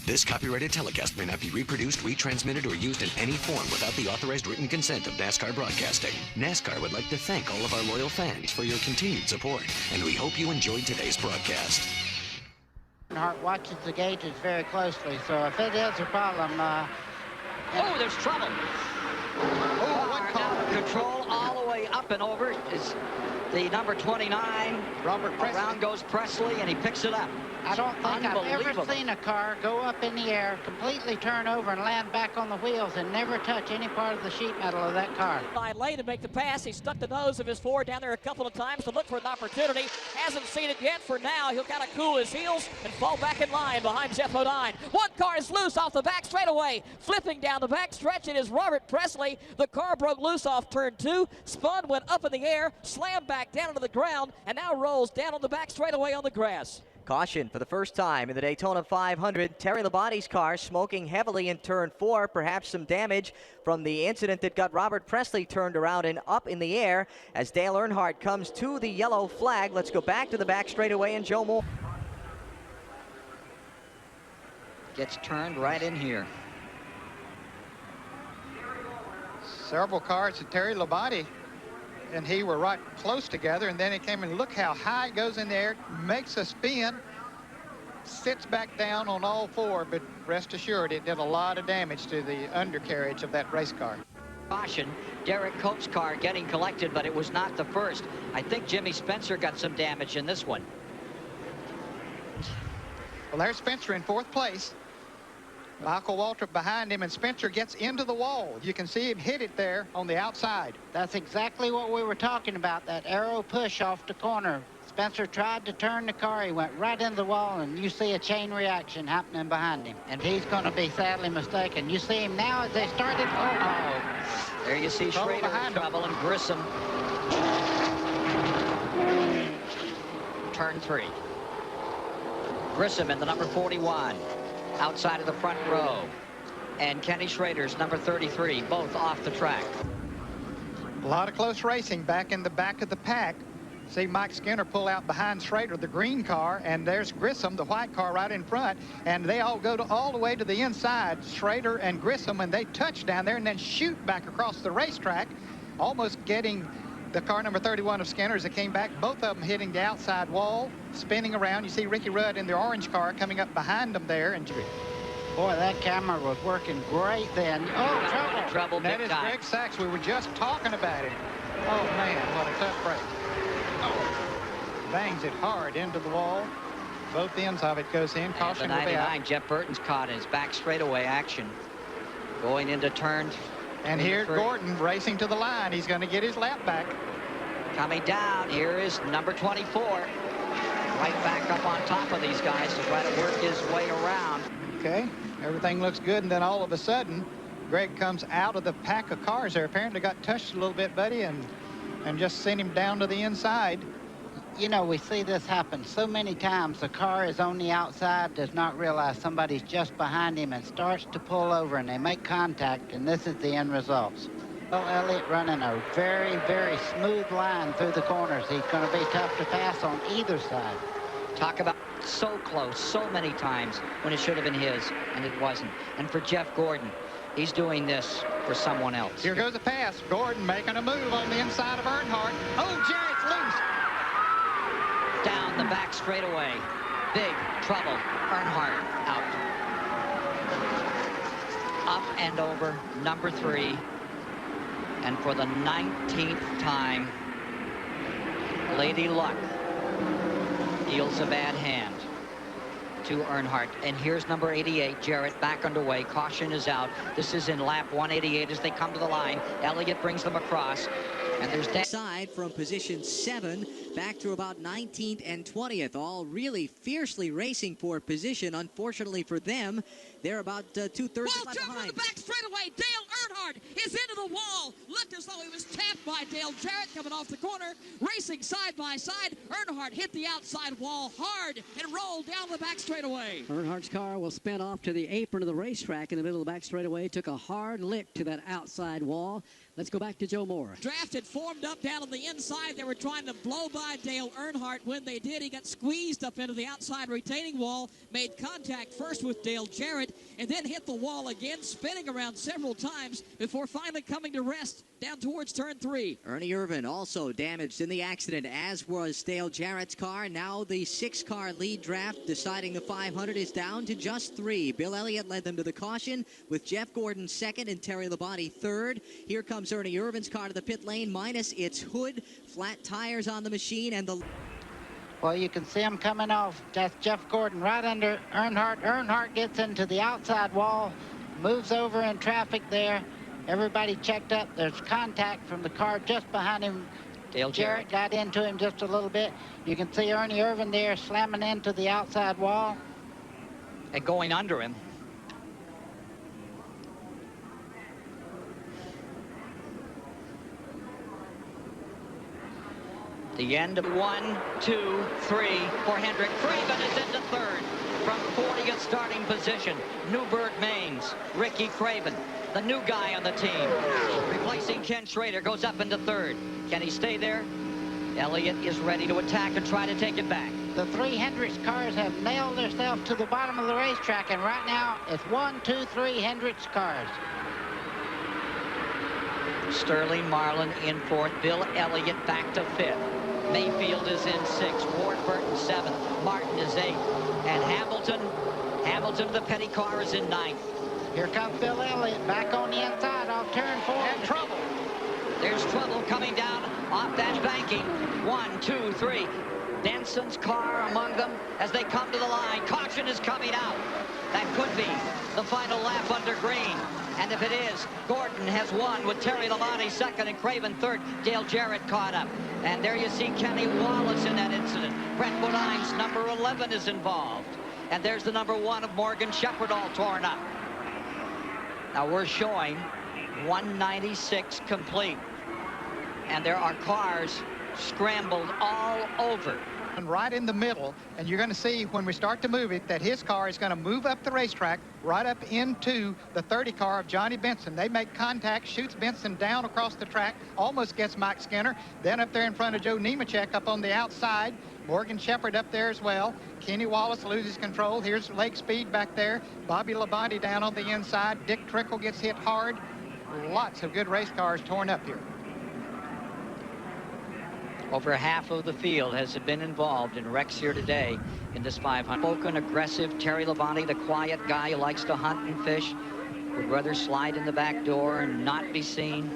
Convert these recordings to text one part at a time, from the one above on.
This copyrighted telecast may not be reproduced, retransmitted, or used in any form without the authorized written consent of NASCAR Broadcasting. NASCAR would like to thank all of our loyal fans for your continued support, and we hope you enjoyed today's broadcast. Earnhardt watches the gauges very closely, so if it is a problem, oh, there's trouble. Oh, Out of control all the way up and over is the number 29. Robert Presley. Around goes Presley, and he picks it up. I don't think I've ever seen a car go up in the air, completely turn over and land back on the wheels and never touch any part of the sheet metal of that car. Lane to make the pass. He stuck the nose of his Ford down there a couple of times to look for an opportunity. Hasn't seen it yet. For now, he'll kind of cool his heels and fall back in line behind Jeff O'Dine. One car is loose off the back straightaway. Flipping down the back stretch, it is Robert Presley. The car broke loose off turn 2, spun, went up in the air, slammed back down into the ground, and now rolls down on the back straightaway on the grass. Caution for the first time in the Daytona 500. Terry Labonte's car smoking heavily in turn 4. Perhaps some damage from the incident that got Robert Presley turned around and up in the air as Dale Earnhardt comes to the yellow flag. Let's go back to the back straightaway and Joe Moore Gets turned right in here. Several cars that Terry Labonte and he were right close together, and then it came and look how high it goes in the air, makes a spin, sits back down on all four, but rest assured it did a lot of damage to the undercarriage of that race car. Caution, Derek Cope's car getting collected, but it was not the first. I think Jimmy Spencer got some damage in this one. Well, there's Spencer in 4th place. Michael Waltrip behind him, and Spencer gets into the wall. You can see him hit it there on the outside. That's exactly what we were talking about, that arrow push off the corner. Spencer tried to turn the car. He went right into the wall, and you see a chain reaction happening behind him. And he's going to be sadly mistaken. You see him now as they started. Oh, there you see Schrader in trouble, and Grissom. Turn 3. Grissom in the number 41. Outside of the front row, and Kenny Schrader's number 33, both off the track. A lot of close racing back in the back of the pack. See Mike Skinner pull out behind Schrader, the green car, and there's Grissom, the white car, right in front, and they all go all the way to the inside, Schrader and Grissom, and they touch down there and then shoot back across the racetrack, almost getting the car number 31 of Skinner as it came back, both of them hitting the outside wall, spinning around. You see Ricky Rudd in the orange car coming up behind them there. And boy, that camera was working great then. Oh, trouble. Trouble, that is Greg Sachs. We were just talking about it. Oh, man, what a tough break. Oh. Bangs it hard into the wall. Both ends of it goes in. Caution will be out. 99, Jeff Burton's caught in his back straightaway action. Going into turn. And here's Gordon racing to the line. He's going to get his lap back. Coming down, here is number 24. Right back up on top of these guys to try to work his way around. Okay, everything looks good, and then all of a sudden, Greg comes out of the pack of cars there. Apparently got touched a little bit, buddy, and just sent him down to the inside. You know, we see this happen so many times. The car is on the outside, does not realize somebody's just behind him, and starts to pull over, and they make contact, and this is the end results. Well, Elliott running a very, very smooth line through the corners. He's going to be tough to pass on either side. Talk about so close, so many times when it should have been his, and it wasn't. And for Jeff Gordon, he's doing this for someone else. Here goes a pass. Gordon making a move on the inside of Earnhardt. Oh, Jarrett's loose. Down the back straightaway. Big trouble. Earnhardt out. Up and over number 3. And for the 19th time, Lady Luck deals a bad hand to Earnhardt. And here's number 88, Jarrett, back underway. Caution is out. This is in lap 188 as they come to the line. Elliott brings them across. And there's side from position 7 back to about 19th and 20th, all really fiercely racing for position. Unfortunately for them, they're about 2/3 behind. On the back straightaway. Dale Earnhardt is into the wall. Looked as though he was tapped by Dale Jarrett coming off the corner. Racing side by side. Earnhardt hit the outside wall hard and rolled down the back straightaway. Earnhardt's car will spin off to the apron of the racetrack in the middle of the back straightaway. Took a hard lick to that outside wall. Let's go back to Joe Moore. Draft had formed up down on the inside. They were trying to blow by Dale Earnhardt. When they did, he got squeezed up into the outside retaining wall, made contact first with Dale Jarrett, and then hit the wall again, spinning around several times before finally coming to rest down towards turn 3. Ernie Irvan also damaged in the accident, as was Dale Jarrett's car. Now the 6-car lead draft deciding the 500 is down to just 3. Bill Elliott led them to the caution with Jeff Gordon second and Terry Labonte third. Here comes Ernie Irvan's car to the pit lane, minus its hood, flat tires on the machine, and the... Well, you can see him coming off. That's Jeff Gordon right under Earnhardt. Earnhardt gets into the outside wall, moves over in traffic there. Everybody checked up. There's contact from the car just behind him. Dale Jarrett got into him just a little bit. You can see Ernie Irvan there slamming into the outside wall. and going under him. The end of 1, 2, 3 for Hendrick. Craven is into third from 40th starting position. Newburgh Maines, Ricky Craven, the new guy on the team. Replacing Ken Schrader, goes up into third. Can he stay there? Elliott is ready to attack and try to take it back. The three Hendricks cars have nailed themselves to the bottom of the racetrack, and right now it's 1, 2, 3 Hendricks cars. Sterling Marlin in fourth. Bill Elliott back to fifth. Mayfield is in sixth. Ward Burton seventh. Martin is eighth. And Hamilton, the petty car, is in ninth. Here comes Bill Elliott back on the inside off turn 4. And trouble. There's trouble coming down off that banking. 1, 2, 3. Denson's car among them as they come to the line. Caution is coming out. That could be the final lap under green. And if it is, Gordon has won with Terry Labonte second and Craven third. Dale Jarrett caught up. And there you see Kenny Wallace in that incident. Brett Bodine's number 11 is involved. And there's the number 1 of Morgan Shepherd all torn up. Now we're showing 196 complete. And there are cars scrambled all over. And right in the middle, and you're going to see when we start to move it that his car is going to move up the racetrack right up into the 30 car of Johnny Benson. They make contact, shoots Benson down across the track, almost gets Mike Skinner. Then up there in front of Joe Nemechek up on the outside, Morgan Shepherd up there as well. Kenny Wallace loses control. Here's Lake Speed back there. Bobby Labonte down on the inside. Dick Trickle gets hit hard. Lots of good race cars torn up here. Over half of the field has been involved in wrecks here today in this 500. Spoken, aggressive Terry Labonte, the quiet guy who likes to hunt and fish, would rather slide in the back door and not be seen.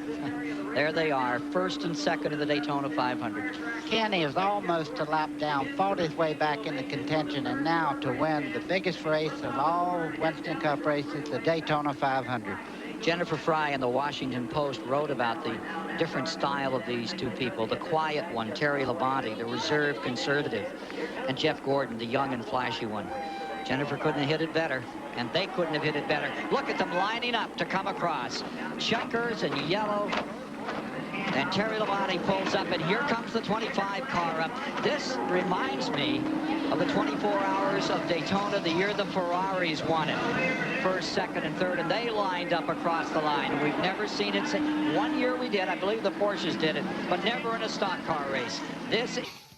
There they are, first and second in the Daytona 500. Kenny is almost a lap down, fought his way back into contention, and now to win the biggest race of all Winston Cup races, the Daytona 500. Jennifer Fry in the Washington Post wrote about the different style of these two people. The quiet one, Terry Labonte, the reserved conservative, and Jeff Gordon, the young and flashy one. Jennifer couldn't have hit it better, and they couldn't have hit it better. Look at them lining up to come across. Checkers and yellow. And Terry Labonte pulls up, and here comes the 25 car up. This reminds me of the 24 Hours of Daytona, the year the Ferraris won it. First, second, and third, and they lined up across the line. We've never seen it. One year we did, I believe the Porsches did it, but never in a stock car race.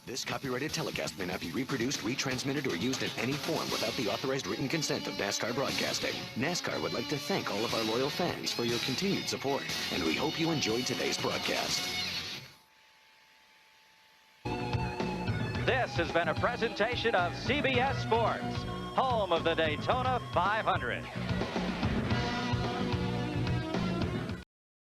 This copyrighted telecast may not be reproduced, retransmitted, or used in any form without the authorized written consent of NASCAR Broadcasting. NASCAR would like to thank all of our loyal fans for your continued support, and we hope you enjoyed today's broadcast. This has been a presentation of CBS Sports, home of the Daytona 500.